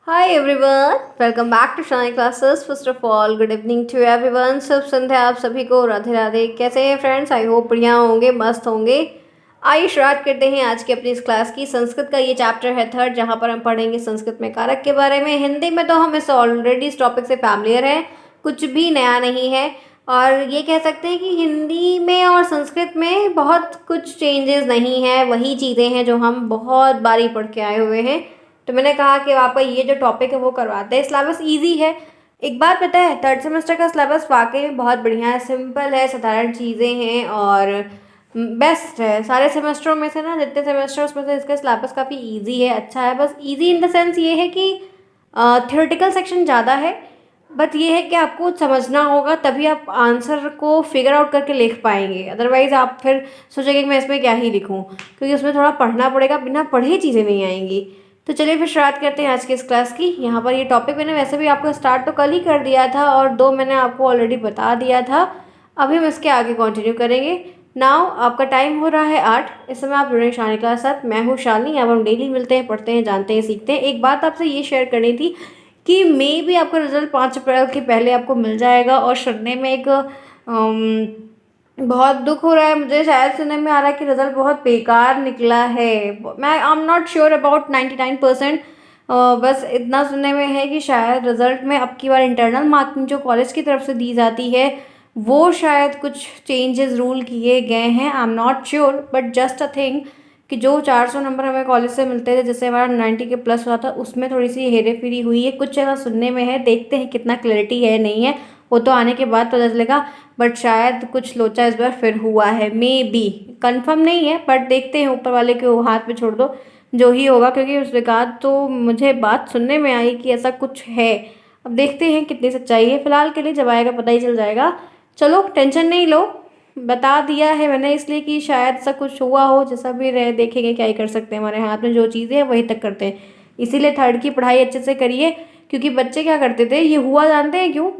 Hi everyone, welcome back to Shine Classes. First of all, good evening to everyone. शुभ संध्या आप सभी को, राधे राधे। कैसे हैं फ्रेंड्स? आई होप बढ़िया होंगे, मस्त होंगे। आइए शुरुआत करते हैं आज की अपनी इस क्लास की। संस्कृत का ये चैप्टर है थर्ड, जहाँ पर हम पढ़ेंगे संस्कृत में कारक के बारे में। हिंदी में तो हम इस ऑलरेडी इस टॉपिक से फैमिलियर हैं, कुछ भी नया नहीं है। और ये कह सकते हैं कि हिंदी में और संस्कृत में बहुत कुछ चेंजेस नहीं है, वही चीज़ें हैं जो हम बहुत बारी पढ़ के आए हुए हैं। तो मैंने कहा कि आपका ये जो टॉपिक है वो करवाते हैं। सिलेबस इजी है। एक बात पता है, थर्ड सेमेस्टर का सिलेबस वाकई में बहुत बढ़िया है, सिंपल है, साधारण चीज़ें हैं और बेस्ट है। सारे सेमेस्टरों में से ना, जितने सेमेस्टर उसमें से इसका सिलेबस काफ़ी इजी है, अच्छा है। बस इजी इन द सेंस ये है कि थ्योरेटिकल सेक्शन ज़्यादा है, बट ये है कि आपको समझना होगा, तभी आप आंसर को फिगर आउट करके लिख पाएंगे। अदरवाइज़ आप फिर सोचेंगे कि मैं इसमें क्या ही लिखूं, क्योंकि उसमें थोड़ा पढ़ना पड़ेगा, बिना पढ़े चीज़ें नहीं आएंगी। तो चलिए फिर शुरुआत करते हैं आज की इस क्लास की। यहाँ पर ये टॉपिक मैंने वैसे भी आपको स्टार्ट तो कल ही कर दिया था और दो मैंने आपको ऑलरेडी बता दिया था। अभी हम इसके आगे कंटिन्यू करेंगे। नाउ आपका टाइम हो रहा है 8। इस समय आप जुड़े हैं शानी क्लास साथ। मैं हूँ शानी। अब हम डेली मिलते हैं, पढ़ते हैं, जानते हैं, सीखते हैं। एक बात आपसे ये शेयर करनी थी कि मे भी आपका रिजल्ट 5 अप्रैल के पहले आपको मिल जाएगा। और सुनने में एक बहुत दुख हो रहा है, मुझे शायद सुनने में आ रहा है कि रिजल्ट बहुत बेकार निकला है। मैं I am not sure about 99%। बस इतना सुनने में है कि शायद रिजल्ट में अब की बार इंटरनल मार्किंग जो कॉलेज की तरफ से दी जाती है, वो शायद कुछ चेंजेस रूल किए गए हैं। I am not sure, but just a thing कि जो 400 नंबर हमें कॉलेज से मिलते थे, जैसे हमारा 90 के प्लस हुआ था, उसमें थोड़ी सी हेरे फेरी हुई है। कुछ ऐसा सुनने में है, देखते हैं कितना क्लैरिटी है नहीं है, वो तो आने के बाद पता चलेगा। बट शायद कुछ लोचा इस बार फिर हुआ है, मे बी, कंफर्म नहीं है, बट देखते हैं, ऊपर वाले के हाथ में छोड़ दो, जो ही होगा। क्योंकि उस बाद तो मुझे बात सुनने में आई कि ऐसा कुछ है। अब देखते हैं कितनी सच्चाई है। फिलहाल के लिए जब आएगा पता ही चल जाएगा। चलो टेंशन नहीं लो, बता दिया है मैंने इसलिए कि शायद ऐसा कुछ हुआ हो। जैसा भी रहे, देखेंगे, क्या ही कर सकते हैं, हमारे हाथ में जो चीज़ें हैं वही तक करते हैं। इसीलिए थर्ड की पढ़ाई अच्छे से करिए, क्योंकि बच्चे क्या करते थे, ये हुआ जानते हैं क्यों?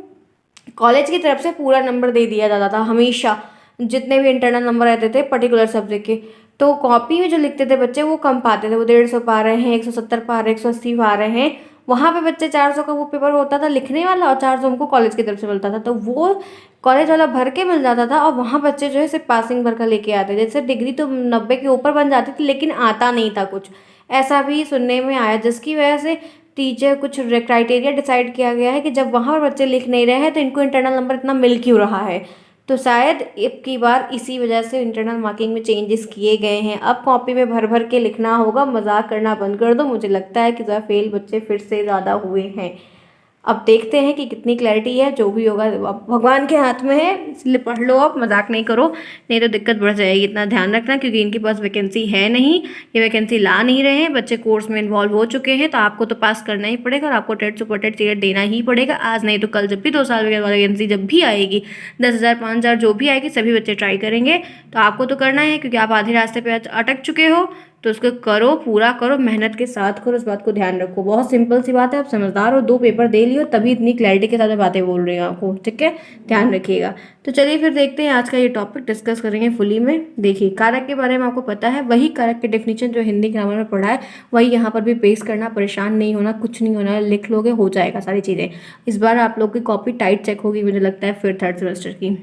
कॉलेज की तरफ से पूरा नंबर दे दिया जाता था हमेशा। जितने भी इंटरनल नंबर रहते थे पर्टिकुलर सब्जेक्ट के, तो कॉपी में जो लिखते थे बच्चे वो कम पाते थे। वो 150 पा रहे हैं, 170 पा रहे हैं, 180 पा रहे हैं। वहाँ पे बच्चे 400 का वो पेपर होता था लिखने वाला, और 400 हमको कॉलेज की तरफ से मिलता था, तो वो कॉलेज वाला भर के मिल जाता था। और वहाँ बच्चे जो है सिर्फ पासिंग भर का लेके आते थे। जैसे डिग्री तो 90 के ऊपर बन जाती थी, लेकिन आता नहीं था कुछ। ऐसा भी सुनने में आया, जिसकी वजह से टीचर कुछ क्राइटेरिया डिसाइड किया गया है कि जब वहाँ पर बच्चे लिख नहीं रहे हैं तो इनको इंटरनल नंबर इतना मिल क्यों रहा है। तो शायद एक की बार इसी वजह से इंटरनल मार्किंग में चेंजेस किए गए हैं। अब कॉपी में भर भर के लिखना होगा। मजाक करना बंद कर दो। मुझे लगता है कि ज़रा फेल बच्चे फिर से ज़्यादा हुए हैं। अब देखते हैं कि कितनी क्लैरिटी है। जो भी होगा अब भगवान के हाथ में है, इसलिए पढ़ लो, आप मजाक नहीं करो, नहीं तो दिक्कत बढ़ जाएगी। इतना ध्यान रखना, क्योंकि इनके पास वैकेंसी है नहीं, ये वैकेंसी ला नहीं रहे हैं। बच्चे कोर्स में इन्वॉल्व हो चुके हैं, तो आपको तो पास करना ही पड़ेगा और आपको टेट सुपर टेट क्लियर देना ही पड़ेगा। आज नहीं तो कल, जब भी 2 साल के बाद वैकेंसी जब भी आएगी, 10,000 5,000 जो भी आएगी, सभी बच्चे ट्राई करेंगे। तो आपको तो करना है, क्योंकि आप आधे रास्ते पे अटक चुके हो। तो उसको करो, पूरा करो, मेहनत के साथ करो, इस बात को ध्यान रखो। बहुत सिंपल सी बात है, आप समझदार हो, 2 पेपर दे लियो, तभी इतनी क्लैरिटी के साथ मैं बातें बोल रही हूँ आपको, ठीक है? ध्यान रखिएगा। तो चलिए फिर देखते हैं, आज का ये टॉपिक डिस्कस करेंगे फुली में। देखिए, कारक के बारे में आपको पता है, वही कारक के डेफिनेशन जो हिंदी ग्रामर में पढ़ा है वही यहाँ पर भी पेश करना। परेशान नहीं होना, कुछ नहीं होना, लिख लोगे, हो जाएगा सारी चीज़ें। इस बार आप लोग की कॉपी टाइट चेक होगी, मुझे लगता है, फिर थर्ड सेमेस्टर की।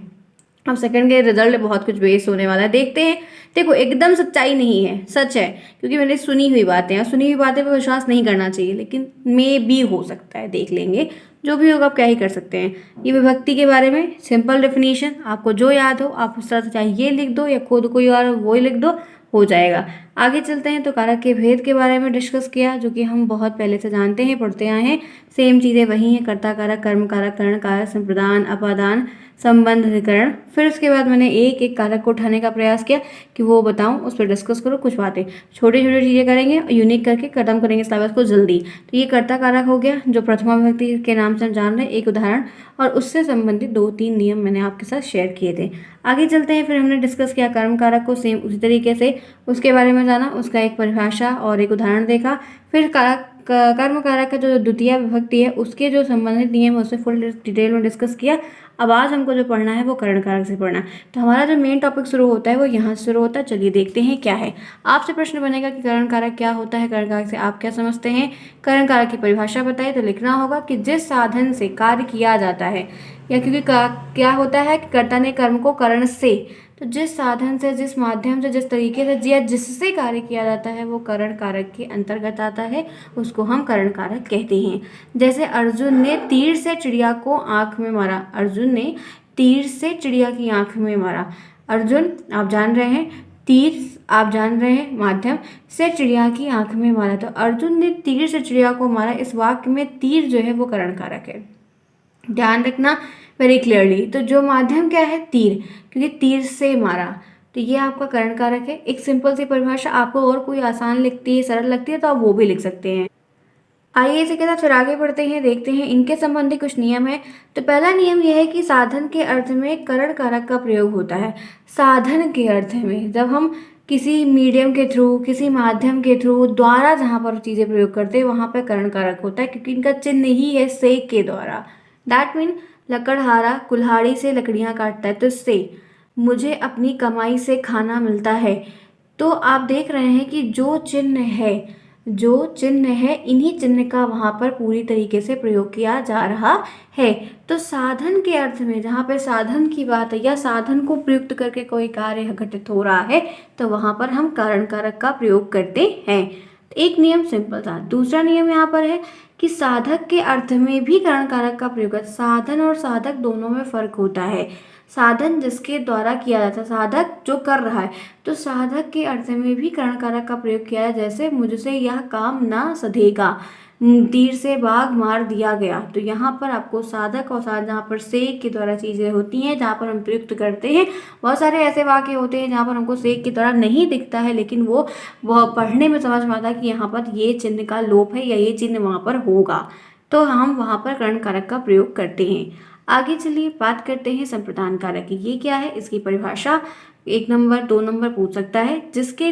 अब सेकंड के रिजल्ट बहुत कुछ बेस होने वाला है, देखते हैं। देखो, एकदम सच्चाई नहीं है, सच है, क्योंकि मैंने सुनी हुई बातें, और सुनी हुई बातें पर विश्वास नहीं करना चाहिए, लेकिन मे भी हो सकता है, देख लेंगे। जो भी होगा आप क्या ही कर सकते हैं। ये विभक्ति के बारे में सिंपल डेफिनेशन, आपको जो याद हो आप उस तरह से चाहे ये लिख दो या खुद कोई और वो ही लिख दो, हो जाएगा। आगे चलते हैं तो कारक के भेद के बारे में डिस्कस किया, जो कि हम बहुत पहले से जानते हैं, पढ़ते आए हैं। सेम चीज़ें वही हैं, कर्ता कारक, कर्म कारक, करण कारक, संप्रदान, अपादान, संबंध अधिकरण। फिर उसके बाद मैंने एक एक कारक को उठाने का प्रयास किया कि वो बताऊं, उस पर डिस्कस करो। कुछ बातें छोटी छोटी चीज़ें करेंगे, यूनिक करके खत्म करेंगे सिलेबस को जल्दी। तो ये कर्ता कारक हो गया, जो प्रथमा विभक्ति के नाम से हम जान रहे हैं। एक उदाहरण और उससे संबंधित 2-3 नियम मैंने आपके साथ शेयर किए थे। आगे चलते हैं, फिर हमने डिस्कस किया कर्म कारक को, सेम उसी तरीके से उसके बारे में जाना, उसका एक परिभाषा और एक उदाहरण देखा। फिर कारक कर्म कारक का जो द्वितीय विभक्ति है उसके जो संबंधित नियम है उसे फुल डिटेल में डिस्कस किया। अब आज हमको जो पढ़ना है वो करण कारक से पढ़ना है। तो हमारा जो मेन टॉपिक शुरू होता है वो यहाँ से शुरू होता है। चलिए देखते हैं क्या है। आपसे प्रश्न बनेगा कि करण कारक क्या होता है, करण कारक से आप क्या समझते हैं, करण कारक की परिभाषा बताइए। तो लिखना होगा कि जिस साधन से कार्य किया जाता है, या क्योंकि क्या होता है कि कर्ता ने कर्म को करण से, तो जिस साधन से, जिस माध्यम से, जिस तरीके से या जिससे कार्य किया जाता है वो करण कारक के अंतर्गत आता है, उसको हम करण कारक कहते हैं। जैसे अर्जुन ने तीर से चिड़िया को आंख में मारा, अर्जुन ने तीर से चिड़िया की आंख में मारा। अर्जुन आप जान रहे हैं, तीर आप जान रहे हैं, माध्यम से चिड़िया की आंख में मारा। तो अर्जुन ने तीर से चिड़िया को मारा, इस वाक्य में तीर जो है वो करण कारक है, ध्यान रखना वेरी क्लियरली। तो जो माध्यम क्या है, तीर, क्योंकि तीर से मारा, तो ये आपका करण कारक है। एक सिंपल सी परिभाषा, आपको और कोई आसान लगती है, सरल लगती है तो आप वो भी लिख सकते हैं। आइए इसी के साथ फिर आगे बढ़ते हैं, देखते हैं इनके संबंधी कुछ नियम है। तो पहला नियम यह है कि साधन के अर्थ में करण कारक का प्रयोग होता है। साधन के अर्थ में जब हम किसी मीडियम के थ्रू, किसी माध्यम के थ्रू, द्वारा जहाँ पर चीज़ें प्रयोग करते हैं वहाँ पर करण कारक होता है, क्योंकि इनका चिन्ह ही है से के द्वारा। दैट मीन लकड़हारा कुल्हाड़ी से लकड़ियाँ काटता है, तो से मुझे अपनी कमाई से खाना मिलता है। तो आप देख रहे हैं कि जो चिन्ह है, जो चिन्ह है, इन्हीं चिन्ह का वहाँ पर पूरी तरीके से प्रयोग किया जा रहा है। तो साधन के अर्थ में जहाँ पे साधन की बात है या साधन को प्रयुक्त करके कोई कार्य घटित हो रहा है, तो वहाँ पर हम करण कारक का प्रयोग करते हैं। एक नियम सिंपल था। दूसरा नियम यहाँ पर है कि साधक के अर्थ में भी करण कारक का प्रयोग है। साधन और साधक दोनों में फर्क होता है। साधन जिसके द्वारा किया जाता है, साधक जो कर रहा है, तो साधक के अर्थ में भी करण कारक का प्रयोग किया है। जैसे मुझसे यह काम ना सधेगा, तीर से बाघ मार दिया गया। तो यहाँ पर आपको साधक और साधन, जहाँ पर से के द्वारा चीज़ें होती हैं, जहाँ पर हम प्रयुक्त करते हैं। बहुत सारे ऐसे वाक्य होते हैं जहाँ पर हमको से के द्वारा नहीं दिखता है, लेकिन वह पढ़ने में समझ में आता है कि यहाँ पर ये चिन्ह का लोप है या ये चिन्ह वहाँ पर होगा, तो हम वहाँ पर करण कारक का प्रयोग करते हैं। आगे चलिए बात करते हैं संप्रदान कारक की। ये क्या है, इसकी परिभाषा 1 नंबर 2 नंबर पूछ सकता है। जिसके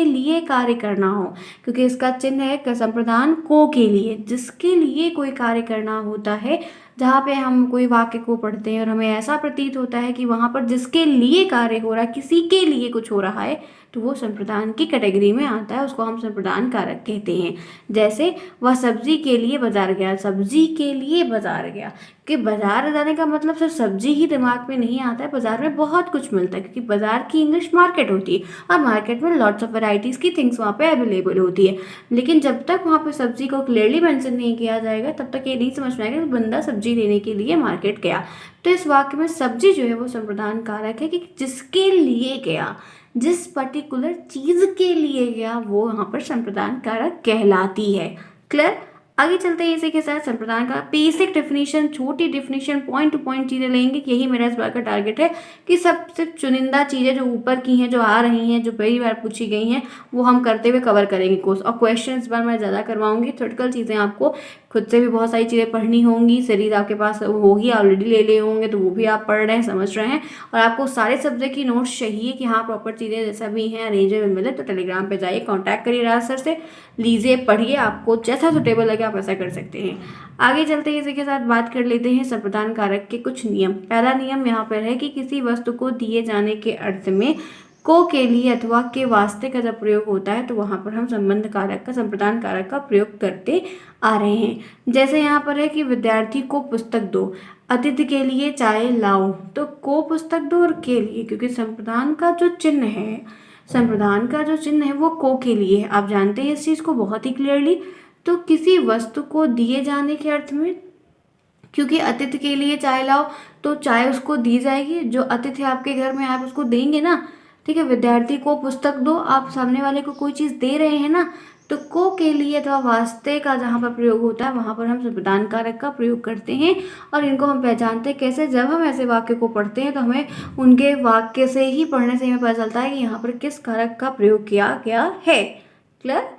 लिए कार्य करना हो, क्योंकि इसका चिन्ह है संप्रदान को के लिए, जिसके लिए कोई कार्य करना होता है। जहाँ पे हम कोई वाक्य को पढ़ते हैं और हमें ऐसा प्रतीत होता है कि वहाँ पर जिसके लिए कार्य हो रहा है, किसी के लिए कुछ हो रहा है, तो वो संप्रदान की कैटेगरी में आता है, उसको हम संप्रदान कारक कहते हैं। जैसे वह सब्जी के लिए बाजार गया, सब्जी के लिए बाजार गया, कि बाजार जाने का मतलब सिर्फ सब्जी ही दिमाग में नहीं आता है, बाजार में बहुत कुछ मिलता है, क्योंकि बाजार की इंग्लिश मार्केट होती है और मार्केट में लॉट्स ऑफ वैरायटीज़ की थिंग्स वहाँ पे अवेलेबल होती है। लेकिन जब तक वहाँ पे सब्जी को क्लियरली मेंशन नहीं किया जाएगा, तब तक ये नहीं समझ में आएगा कि बंदा सब्जी लेने के लिए मार्केट गया। तो इस वाक्य में सब्जी जो है वो संप्रदान कारक है, कि जिसके लिए गया, जिस पर्टिकुलर चीज के लिए गया, वो वहाँ पर संप्रदान कारक कहलाती है। क्लियर। आगे चलते हैं इसी के साथ संप्रदान का बेसिक डेफिनेशन, छोटी डेफिनेशन, पॉइंट टू पॉइंट चीज़ें लेंगे। यही मेरा इस बार का टारगेट है कि सब सिर्फ चुनिंदा चीज़ें जो ऊपर की हैं, जो आ रही हैं, जो पहली बार पूछी गई हैं, वो हम करते हुए कवर करेंगे कोर्स। और क्वेश्चन इस बार मैं ज़्यादा करवाऊंगी। थ्योरेटिकल चीज़ें आपको खुद से भी बहुत सारी चीज़ें पढ़नी होंगी, सीरीज आपके पास होगी, ऑलरेडी ले लिए होंगे, तो वो भी आप पढ़ रहे हैं, समझ रहे हैं। और आपको सारे सब्जेक्ट की नोट्स चाहिए कि हाँ प्रॉपर चीज़ें जैसा भी हैं अरेंजेबल मिले, तो टेलीग्राम पे जाइए, कांटेक्ट करिए राज सर से, लीजिए, पढ़िए, आपको जैसा सुटेबल लगे आप ऐसा कर सकते हैं। आगे चलते हैं, इसी के साथ बात कर लेते हैं संप्रदान कारक के कुछ नियम। पहला नियम यहाँ पर है कि किसी वस्तु को दिए जाने के अर्थ में को के लिए अथवा के वास्ते का जब प्रयोग होता है, तो वहाँ पर हम संबंध कारक का, संप्रदान कारक का प्रयोग करते आ रहे हैं। जैसे यहाँ पर है कि विद्यार्थी को पुस्तक दो, अतिथि के लिए चाय लाओ। तो को पुस्तक दो और के लिए, क्योंकि संप्रदान का जो चिन्ह है, संप्रदान का जो चिन्ह है वो को के लिए है। आप जानते हैं इस चीज़ को बहुत ही क्लियरली। तो किसी वस्तु को दिए जाने के अर्थ में, क्योंकि अतिथि के लिए चाय लाओ, तो चाय उसको दी जाएगी, जो अतिथि आपके घर में आप उसको देंगे ना। ठीक है, विद्यार्थी को पुस्तक दो, आप सामने वाले को कोई चीज़ दे रहे हैं ना, तो को के लिए अथवा वास्ते का जहाँ पर प्रयोग होता है, वहाँ पर हम संप्रदान कारक का प्रयोग करते हैं। और इनको हम पहचानते हैं कैसे, जब हम ऐसे वाक्य को पढ़ते हैं तो हमें उनके वाक्य से ही, पढ़ने से हमें पता चलता है कि यहाँ पर किस कारक का प्रयोग किया गया है। क्लियर।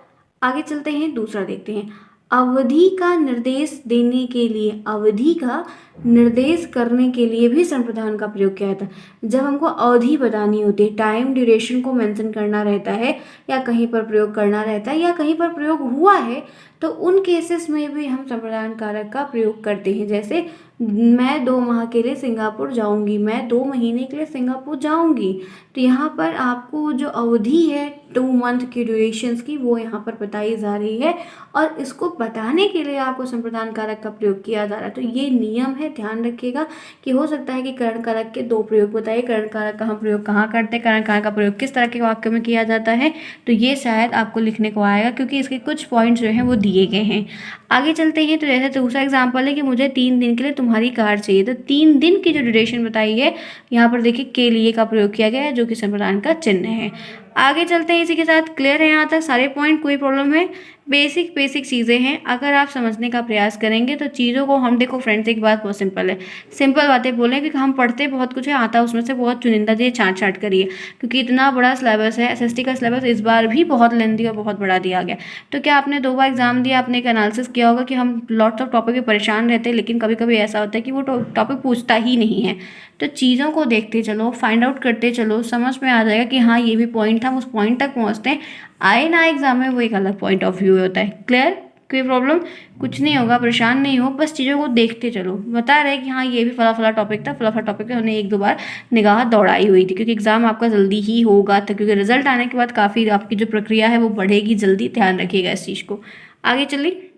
आगे चलते हैं, दूसरा देखते हैं। अवधि का निर्देश देने के लिए, अवधि का निर्देश करने के लिए भी संप्रदान का प्रयोग किया जाता है। जब हमको अवधि बतानी होती है, टाइम ड्यूरेशन को मेंशन करना रहता है, या कहीं पर प्रयोग करना रहता है, या कहीं पर प्रयोग हुआ है, तो उन केसेस में भी हम संप्रदान कारक का प्रयोग करते हैं। जैसे मैं 2 माह के लिए सिंगापुर जाऊंगी, मैं 2 महीने के लिए सिंगापुर जाऊंगी, तो यहाँ पर आपको जो अवधि है 2 मंथ की ड्यूरेशंस की, वो यहाँ पर बताई जा रही है, और इसको बताने के लिए आपको संप्रदान कारक का प्रयोग किया जा रहा है। तो ये नियम है, ध्यान रखिएगा कि हो सकता है कि करण कारक के 2 प्रयोग बताइए, करण कारक का हम प्रयोग कहाँ करते हैं, करण कारक का प्रयोग किस तरह के वाक्य में किया जाता है, तो ये शायद आपको लिखने को आएगा, क्योंकि इसके कुछ पॉइंट्स जो हैं वो दिए गए हैं। आगे चलते हैं। तो जैसे दूसरा एग्जाम्पल है कि मुझे 3 दिन के लिए तुम्हारी कार चाहिए, तो 3 दिन की जो ड्यूरेशन बताई है, यहाँ पर देखिए के लिए का प्रयोग किया गया है, जो कि संप्रदान का चिन्ह है। आगे चलते हैं। इसी के साथ क्लियर है यहाँ तक सारे पॉइंट, कोई प्रॉब्लम है? बेसिक चीज़ें हैं, अगर आप समझने का प्रयास करेंगे तो चीज़ों को हम, देखो फ्रेंड्स एक बात बहुत सिंपल है, सिंपल बातें बोलें, क्योंकि हम पढ़ते बहुत कुछ है, आता उसमें से बहुत चुनिंदा चीज़ें छाँट करिए, क्योंकि इतना बड़ा सिलेबस है। एसएसटी का सिलेबस इस बार भी बहुत लेंथी और बहुत बड़ा दिया गया। तो क्या आपने 2 बार एग्जाम दिया, आपने एक एनालिसिस किया होगा कि हम लॉट्स ऑफ टॉपिक में परेशान रहते हैं, लेकिन कभी कभी ऐसा होता है कि वो टॉपिक पूछता ही नहीं है। तो चीज़ों को देखते चलो, फाइंड आउट करते चलो, समझ में आ जाएगा कि हाँ ये भी पॉइंट था, हम उस पॉइंट तक पहुँचते हैं। आए ना एग्जाम में, वो एक अलग पॉइंट ऑफ व्यू होता है। क्लियर? कोई प्रॉब्लम? कुछ नहीं होगा, परेशान नहीं हो, बस चीज़ों को देखते चलो। बता रहे कि हाँ ये भी फला फला टॉपिक था, फला फला टॉपिक पे हमने 1-2 बार निगाह दौड़ाई हुई थी, क्योंकि एग्जाम आपका जल्दी ही होगा था, क्योंकि रिजल्ट आने के बाद काफ़ी आपकी जो प्रक्रिया है वो बढ़ेगी जल्दी। ध्यान रखिएगा इस चीज़ को। आगे चलिए।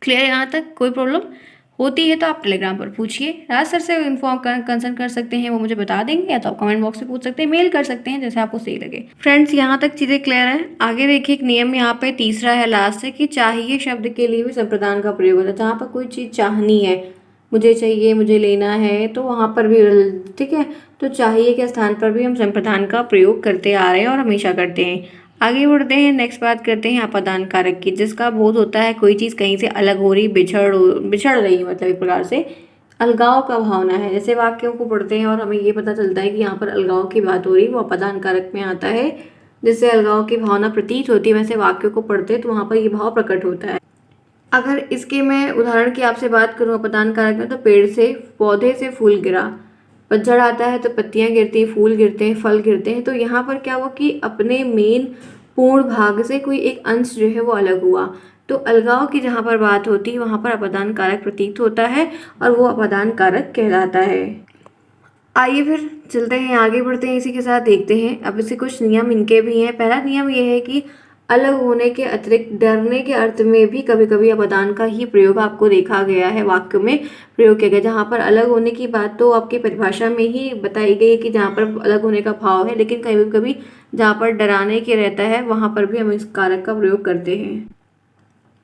क्लियर यहाँ तक? कोई प्रॉब्लम होती है तो आप टेलीग्राम पर पूछिए, राज सर से इन्फॉर्म कंसर्न कर सकते हैं, वो मुझे बता देंगे, या तो आप कमेंट बॉक्स में पूछ सकते हैं, मेल कर सकते हैं, जैसे आपको सही लगे। फ्रेंड्स यहाँ तक चीज़ें क्लियर है। आगे देखिए, एक नियम यहाँ पे तीसरा है, लास्ट है, कि चाहिए शब्द के लिए भी संप्रदान का प्रयोग होता है। जहाँ पर कोई चीज़ चाहनी है, मुझे चाहिए, मुझे लेना है, तो वहाँ पर भी, ठीक है, तो चाहिए के स्थान पर भी हम संप्रदान का प्रयोग करते आ रहे हैं और हमेशा करते हैं। आगे बढ़ते हैं, नेक्स्ट बात करते हैं अपादान कारक की, जिसका बोध होता है कोई चीज़ कहीं से अलग हो रही, बिछड़ रही है, मतलब एक प्रकार से अलगाव का भावना है। जैसे वाक्यों को पढ़ते हैं और हमें ये पता चलता है कि यहाँ पर अलगाव की बात हो रही है, वो अपादान कारक में आता है, जिससे अलगाव की भावना प्रतीत होती है। वैसे वाक्यों को पढ़ते हैं तो वहाँ पर ये भाव प्रकट होता है। अगर इसके मैं उदाहरण की आपसे बात करूँ अपादान कारक में, तो पेड़ से, पौधे से फूल गिरा, पतझड़ आता है तो पत्तियां गिरती हैं, फूल गिरते हैं, फल गिरते हैं। तो यहाँ पर क्या हुआ कि अपने मेन पूर्ण भाग से कोई एक अंश जो है वो अलग हुआ। तो अलगाव की जहाँ पर बात होती है वहाँ पर अपादान कारक प्रतीत होता है, और वो अपादान कारक कहलाता है। आइए फिर चलते हैं, आगे बढ़ते हैं, इसी के साथ देखते हैं। अब इसे कुछ नियम इनके भी हैं। पहला नियम ये है कि अलग होने के अतिरिक्त डरने के अर्थ में भी कभी कभी अपादान का ही प्रयोग आपको देखा गया है, वाक्य में प्रयोग किया गया। जहाँ पर अलग होने की बात तो आपकी परिभाषा में ही बताई गई है कि जहाँ पर अलग होने का भाव है, लेकिन कभी कभी जहाँ पर डराने के रहता है वहाँ पर भी हम इस कारक का प्रयोग करते हैं।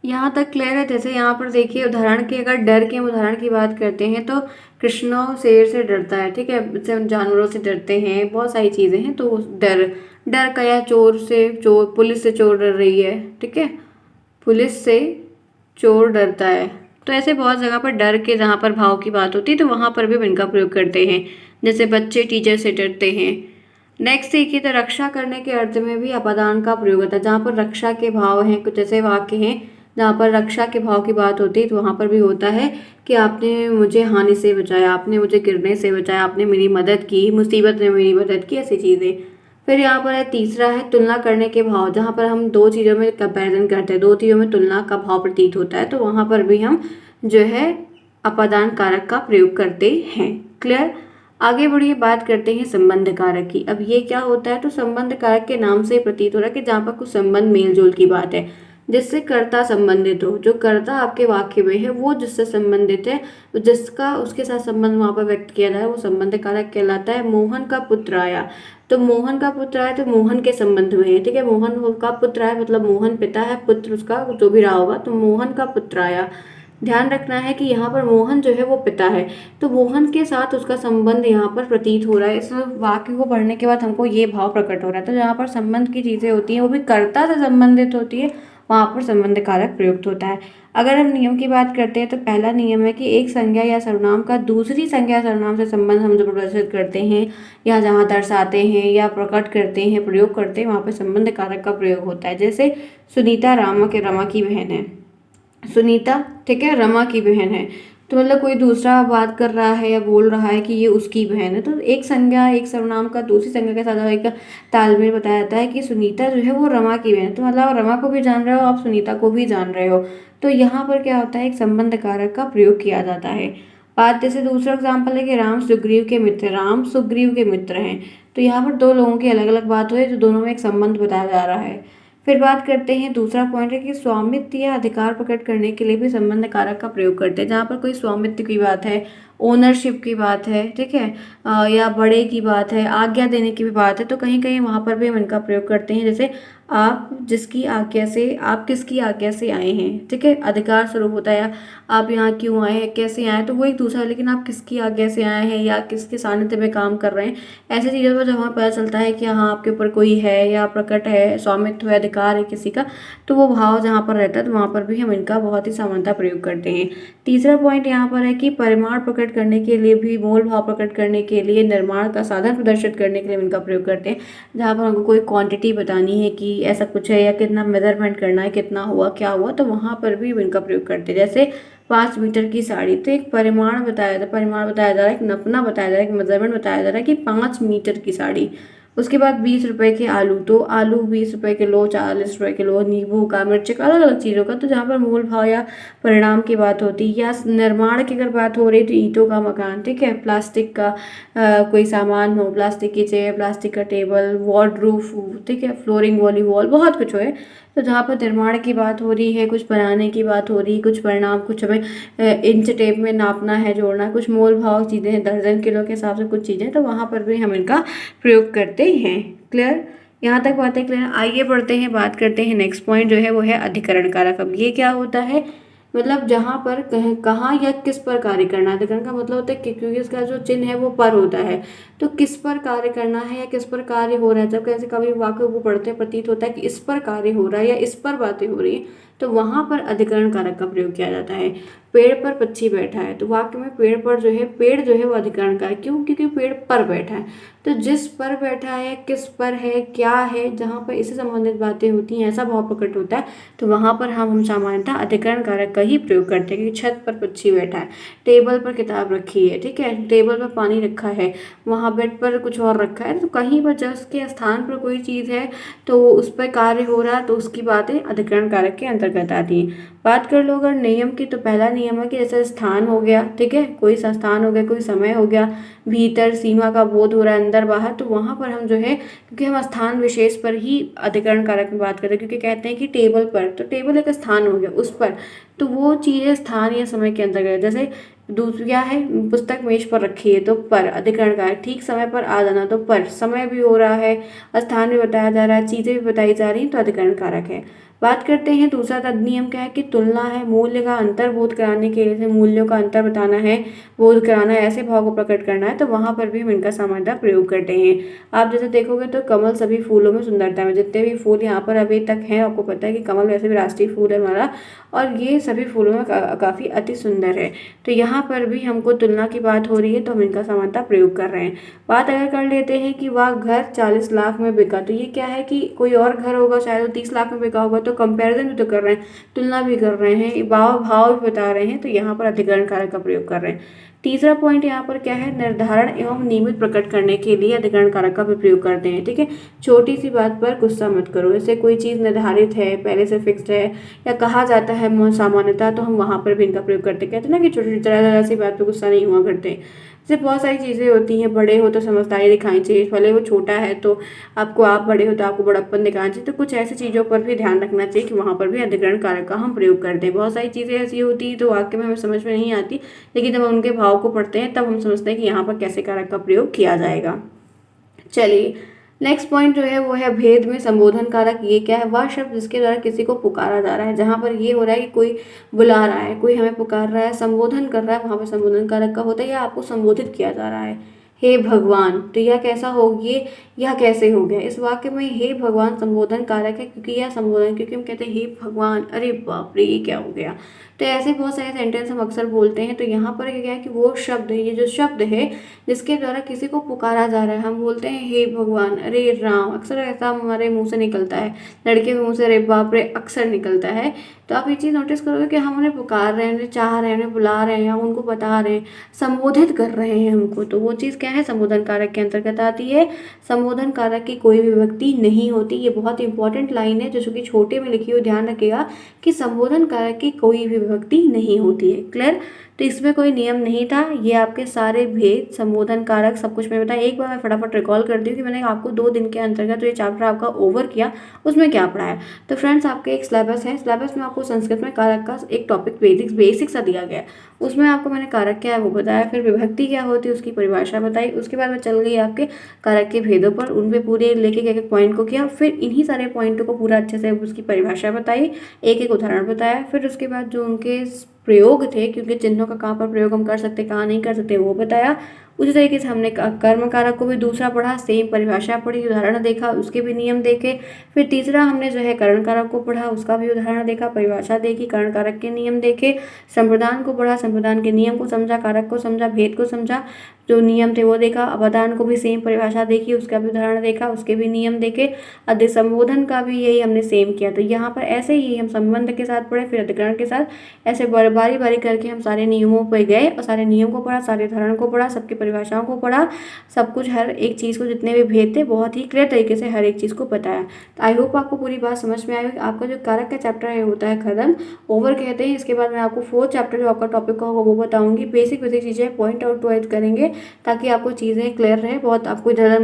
यहाँ तक क्लियर है? जैसे यहाँ पर देखिए उदाहरण की, अगर डर के उदाहरण की बात करते हैं तो कृष्णो शेर से डरता है, ठीक है, जैसे जानवरों से डरते हैं, बहुत सारी चीज़ें हैं। तो डर, डर का, या चोर से, चोर, पुलिस से चोर डर रही है, ठीक है, पुलिस से चोर डरता है। तो ऐसे बहुत जगह पर डर के जहाँ पर भाव की बात होती है तो वहाँ पर भी हम इनका प्रयोग करते हैं। जैसे बच्चे टीचर से डरते हैं। नेक्स्ट देखिए, तो रक्षा करने के अर्थ में भी अपादान का प्रयोग होता है। जहाँ पर रक्षा के भाव हैं, कुछ ऐसे वाक्य हैं जहाँ पर रक्षा के भाव की बात होती है तो वहाँ पर भी होता है कि आपने मुझे हानि से बचाया, आपने मुझे गिरने से बचाया, आपने मेरी मदद की, मुसीबत में मेरी मदद की, ऐसी चीज़ें। फिर यहाँ पर है तीसरा है तुलना करने के भाव, जहाँ पर हम 2 चीज़ों में कंपैरिजन करते हैं, 2 चीज़ों में तुलना का भाव प्रतीत होता है, तो वहाँ पर भी हम जो है अपादान कारक का प्रयोग करते हैं। क्लियर? आगे बढ़िए, बात करते हैं संबंध कारक की। अब ये क्या होता है? तो संबंध कारक के नाम से प्रतीत हो रहा है कि जहाँ पर कुछ संबंध मेल जोल की बात है, जिससे कर्ता संबंधित हो। जो कर्ता आपके वाक्य में है वो जिससे संबंधित है, जिसका उसके साथ संबंध वहाँ पर व्यक्त किया जाए, वो संबंध कारक कहलाता है। मोहन का पुत्र आया, तो मोहन का पुत्र आया तो मोहन के संबंध में है, ठीक है। मोहन का पुत्र आया मतलब मोहन पिता है, पुत्र उसका जो भी रहा होगा, तो मोहन का पुत्र आया। ध्यान रखना है कि यहाँ पर मोहन जो है वो पिता है, तो मोहन के साथ उसका संबंध यहाँ पर प्रतीत हो रहा है। इस वाक्य को पढ़ने के बाद हमको ये भाव प्रकट हो रहा है। तो जहाँ पर संबंध की चीज़ें होती हैं वो भी कर्ता से संबंधित होती है, वहाँ पर संबंध कारक प्रयुक्त होता है। अगर हम नियम की बात करते हैं तो पहला नियम है कि एक संज्ञा या सर्वनाम का दूसरी संज्ञा या सर्वनाम से संबंध हम जो प्रदर्शित करते हैं या जहाँ दर्शाते हैं या प्रकट करते हैं, प्रयोग करते हैं, वहाँ पर संबंध कारक का प्रयोग होता है। जैसे सुनीता रमा की बहन है, सुनीता, ठीक है, रमा की बहन है। तो मतलब कोई दूसरा बात कर रहा है या बोल रहा है कि ये उसकी बहन है, तो एक संज्ञा एक सर्वनाम का दूसरी संज्ञा के साथ एक तालमेल बताया जाता है कि सुनीता जो है वो रमा की बहन है। तो मतलब आप रमा को भी जान रहे हो, आप सुनीता को भी जान रहे हो। तो यहाँ पर क्या होता है, एक संबंध कारक का प्रयोग किया जाता है। बात जैसे दूसरा एग्जाम्पल है कि राम सुग्रीव के मित्र, राम सुग्रीव के मित्र हैं। तो यहाँ पर दो लोगों की अलग अलग बात हुई, तो दोनों में एक संबंध बताया जा रहा है। फिर बात करते हैं, दूसरा पॉइंट है कि स्वामित्व या अधिकार प्रकट करने के लिए भी संबंध कारक का प्रयोग करते हैं। जहाँ पर कोई स्वामित्व की बात है, ओनरशिप की बात है, ठीक है, या बड़े की बात है, आज्ञा देने की भी बात है, तो कहीं कहीं वहाँ पर भी हम इनका प्रयोग करते हैं। जैसे आप जिसकी आज्ञा से, आप किसकी आज्ञा से आए हैं, ठीक है, अधिकार स्वरूप होता है। आप यहाँ क्यों आए हैं, कैसे आए हैं, तो वो एक दूसरा, लेकिन आप किसकी आज्ञा से आए हैं या किसके सानिध्य में काम कर रहे हैं, ऐसी चीज़ों पर जब हमें पता चलता है कि हाँ आपके ऊपर कोई है या प्रकट है, स्वामित्व है, अधिकार है किसी का, तो वो भाव जहाँ पर रहता है तो वहाँ पर भी हम इनका बहुत ही समानता प्रयोग करते हैं। तीसरा पॉइंट यहाँ पर है कि परिमाण प्रकट करने के लिए भी, मोल भाव प्रकट करने के लिए, निर्माण का साधन प्रदर्शित करने के लिए हम इनका प्रयोग करते हैं। जहाँ पर हमको कोई क्वांटिटी बतानी है कि ऐसा कुछ है या कितना मेजरमेंट करना है, कितना हुआ क्या हुआ, तो वहाँ पर भी हम इनका प्रयोग करते हैं। जैसे 5 मीटर की साड़ी, तो एक परिमाण बताया था, परिमाण बताया जा रहा है, एक नपना बताया जा रहा है, एक मेजरमेंट बताया जा रहा है कि 5 मीटर की साड़ी। उसके बाद 20 रुपए के आलू, तो आलू 20 रुपए किलो, 40 रुपए किलो, नींबू का, मिर्च का, अलग अलग चीज़ों का। तो जहाँ पर मूल भाव या परिणाम की बात होती है, या निर्माण की अगर बात हो रही तो ईंटों का मकान, ठीक है, प्लास्टिक का कोई सामान हो, प्लास्टिक की चेयर, प्लास्टिक का टेबल, वार्डरूफ, ठीक है, फ्लोरिंग वाली वॉल, बहुत कुछ है। तो जहाँ पर निर्माण की बात हो रही है, कुछ बनाने की बात हो रही है, कुछ परिणाम, कुछ हमें इंच टेप में नापना है, जोड़ना है, कुछ मोल भाव चीज़ें हैं, दर्जन किलो के हिसाब से कुछ चीज़ें, तो वहाँ पर भी हम इनका प्रयोग करते हैं। क्लियर? यहाँ तक बातें क्लियर? आइए बढ़ते हैं, बात करते हैं नेक्स्ट पॉइंट जो है वो है अधिकरण कारक। अब ये क्या होता है, मतलब जहाँ पर कहाँ या किस पर कार्य करना है। अधिकरण का मतलब होता है कि क्योंकि इसका जो चिन्ह है वो पर होता है, तो किस पर कार्य करना है या किस पर कार्य हो रहा है। जब कैसे कभी वाक्य को पढ़ते हैं प्रतीत होता है कि इस पर कार्य हो रहा है या इस पर बातें हो रही है, तो वहाँ पर अधिकरण कारक का प्रयोग किया जाता है। पेड़ पर पक्षी बैठा है, तो वाक्य में पेड़ पर जो है, पेड़ जो है वो अधिकरण का है। क्यों? क्योंकि पेड़ पर बैठा है। तो जिस पर बैठा है, किस पर है, क्या है, जहाँ पर इससे संबंधित बातें होती हैं, ऐसा भाव प्रकट होता है, तो वहाँ पर हम सामान्यतः अधिकरण कारक का ही प्रयोग करते हैं। क्योंकि छत पर पक्षी बैठा है, टेबल पर किताब रखी है, ठीक है, टेबल पर पानी रखा है, वहाँ बेड पर कुछ और रखा है, तो कहीं पर जब उसके स्थान पर कोई चीज़ है तो उस पर कार्य हो रहा है, तो उसकी बातें अधिकरण कारक के अंतर्गत आती हैं। बात कर लो अगर नियम की, तो पहला नियम है कि जैसे स्थान हो गया, ठीक है, कोई संस्थान हो गया, कोई समय हो गया, भीतर सीमा का बोध हो रहा है, अंदर बाहर, तो वहाँ पर हम जो है, क्योंकि हम स्थान विशेष पर ही अधिकरण कारक में बात करते हैं, क्योंकि कहते हैं कि टेबल पर, तो टेबल एक स्थान हो गया, उस पर, तो वो चीज़ें स्थान या समय के अंतर्गत। जैसे दूसरा क्या है, पुस्तक मेज पर रखी है, तो पर अधिकरण का है। ठीक समय पर आ जाना, तो पर, समय भी हो रहा है, स्थान भी बताया जा रहा है, चीज़ें भी बताई जा रही हैं, तो अधिकरण कारक है। बात करते हैं दूसरा नियम क्या है कि तुलना है, मूल्य का अंतर बोध कराने के लिए, मूल्यों का अंतर बताना है, बोध कराना है, ऐसे भाव को प्रकट करना है, तो वहाँ पर भी हम इनका सामान्यतः प्रयोग करते हैं। आप जैसे देखोगे तो कमल सभी फूलों में सुंदरता में, जितने भी फूल यहाँ पर अभी तक हैं, आपको पता है कि कमल वैसे भी राष्ट्रीय फूल है हमारा, और ये सभी फूलों में काफ़ी अति सुंदर है। तो यहाँ पर भी हमको तुलना की बात हो रही है, तो हम इनका समानता प्रयोग कर रहे हैं। बात अगर कर लेते हैं कि वह घर 40 लाख में बिका, तो ये क्या है कि कोई और घर होगा शायद वो 30 लाख में बिका होगा, तो कंपैरिजन भी तो कर रहे हैं, तुलना भी कर रहे हैं, भाव भाव भी बता रहे हैं, तो यहाँ पर अधिकरण कारक का प्रयोग कर रहे हैं। तीसरा पॉइंट यहाँ पर क्या है, निर्धारण एवं नियमित प्रकट करने के लिए अधिकरण कारक का भी प्रयोग करते हैं, ठीक है। छोटी सी बात पर गुस्सा मत करो, जैसे कोई चीज़ निर्धारित है, पहले से फिक्स्ड है, या कहा जाता है सामान्यतः, तो हम वहाँ पर भी इनका प्रयोग करते, कहते हैं ना कि छोटी जरा सी बात पर गुस्सा नहीं हुआ करते। जैसे बहुत सारी चीज़ें होती हैं, बड़े हो तो समझदारी दिखानी चाहिए, भले वो छोटा है तो आपको, आप बड़े हो तो आपको बड़प्पन दिखाना चाहिए, तो कुछ ऐसी चीज़ों पर भी ध्यान रखना चाहिए कि वहाँ पर भी अधिकरण कारक का हम प्रयोग करते हैं। बहुत सारी चीज़ें ऐसी होती हैं तो वाक्य में हमें समझ में नहीं आती, लेकिन जब हम उनके भाव को पढ़ते हैं तब हम समझते हैं कि यहाँ पर कैसे कारक का प्रयोग किया जाएगा। चलिए नेक्स्ट पॉइंट जो है वो है भेद में संबोधन कारक। ये क्या है, वह शब्द जिसके द्वारा किसी को पुकारा जा रहा है। जहाँ पर ये हो रहा है कि कोई बुला रहा है, कोई हमें पुकार रहा है, संबोधन कर रहा है, वहाँ पर संबोधन कारक का होता है, या आपको संबोधित किया जा रहा है हे भगवान। तो यह कैसा हो गया, यह कैसे हो गया। इस वाक्य में हे भगवान संबोधन कारक है, क्योंकि यह संबोधन, क्योंकि हम कहते हैं हे भगवान, अरे बाप रे ये क्या हो गया। तो ऐसे बहुत सारे सेंटेंस हम अक्सर बोलते हैं। तो यहाँ पर क्या है कि वो शब्द, ये जो शब्द है जिसके द्वारा किसी को पुकारा जा रहा है, हम बोलते हैं हे भगवान, अरे राम। अक्सर ऐसा हमारे मुंह से निकलता है, लड़के के मुंह से अरे बाप रे अक्सर निकलता है। तो आप ये चीज़ नोटिस करोगे कि हम उन्हें पुकार रहे हैं, उन्हें चाह रहे हैं, उन्हें बुला रहे हैं, या उनको बता रहे हैं, संबोधित कर रहे हैं हमको। तो वो चीज़ क्या है, संबोधन कारक के अंतर्गत आती है। संबोधन कारक की कोई भी विभक्ति नहीं होती। ये बहुत इंपॉर्टेंट लाइन है जो कि छोटे में लिखी हुई, ध्यान रखिएगा कि संबोधन कारक की कोई भी विभक्ति नहीं होती है। क्लियर। तो इसमें कोई नियम नहीं था। ये आपके सारे भेद, संबोधन कारक, सब कुछ मैं बताया। एक बार मैं फटाफट रिकॉल कर दी कि मैंने आपको 2 दिन के अंतर्गत जो ये चैप्टर आपका ओवर किया उसमें क्या पढ़ाया। तो फ्रेंड्स आपके एक सिलेबस है, सिलेबस में आपको संस्कृत में कारक का एक टॉपिक बेसिक सा दिया गया है। उसमें आपको मैंने कारक क्या है वो बताया, फिर विभक्ति क्या होती है उसकी परिभाषा बताई। उसके बाद मैं चल गई आपके कारक के भेदों पर, उन पे पूरे लेके एक एक पॉइंट को किया, फिर इन्हीं सारे पॉइंटों को पूरा अच्छे से उसकी परिभाषा बताई, एक एक उदाहरण बताया। फिर उसके बाद जो उनके प्रयोग थे, क्योंकि चिन्हों का कहाँ पर प्रयोग हम कर सकते, कहाँ नहीं कर सकते, वो बताया। उसी तरीके से हमने कर्म कारक को भी दूसरा पढ़ा, सेम परिभाषा पढ़ी, उदाहरण देखा, उसके भी नियम देखे। फिर तीसरा हमने जो है कर्ण कारक को पढ़ा, उसका भी उदाहरण देखा, परिभाषा देखी, कर्ण कारक के नियम देखे। संप्रदान को पढ़ा, संप्रदान के नियम को समझा, कारक को समझा, भेद को समझा, जो नियम थे वो देखा। अवदान को भी सेम परिभाषा देखी, उसका भी उदाहरण देखा, उसके भी नियम देखे। अधिक संबोधन का भी यही हमने सेम किया। तो यहाँ पर ऐसे ही हम संबंध के साथ पढ़े, फिर अधिकरण के साथ, ऐसे बारी बारी करके हम सारे नियमों पर गए और सारे नियम को पढ़ा, सारे उदाहरण को पढ़ा, सबकी परिभाषाओं को पढ़ा, सब कुछ, हर एक चीज़ को, जितने भी भेद थे बहुत ही क्लियर तरीके से हर एक चीज़ को बताया। तो आई होप आपको पूरी बात समझ में आई होगी। आपका जो कारक का चैप्टर है होता है खत्म, ओवर कहते हैं। इसके बाद मैं आपको 4th चैप्टर जो आपका टॉपिक का होगा वो बताऊंगी। बेसिक चीज़ें पॉइंट आउट टू करेंगे ताकि आपको चीज़ें क्लियर रहे, बहुत आपको ज़्यादा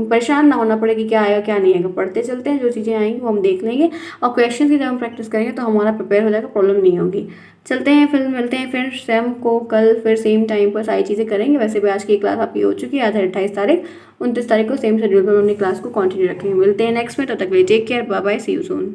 परेशान ना होना पड़े कि क्या आएगा क्या नहीं आएगा। पढ़ते चलते हैं, जो चीज़ें आएंगी वो हम देख लेंगे, और क्वेश्चन की जब हम प्रैक्टिस करेंगे तो हमारा प्रिपेयर हो जाएगा, प्रॉब्लम नहीं होगी। चलते हैं, फिर मिलते हैं फिर शाम को, कल फिर सेम टाइम पर सारी चीज़ें करेंगे। वैसे भी आज की क्लास आपकी हो चुकी है, आज 28 तारीख, 29 तारीख को सेम शेड्यूल पर हम अपनी क्लास को कंटिन्यू रखेंगे। मिलते हैं नेक्स्ट में, तब तक के लिए take care, bye bye, see you soon.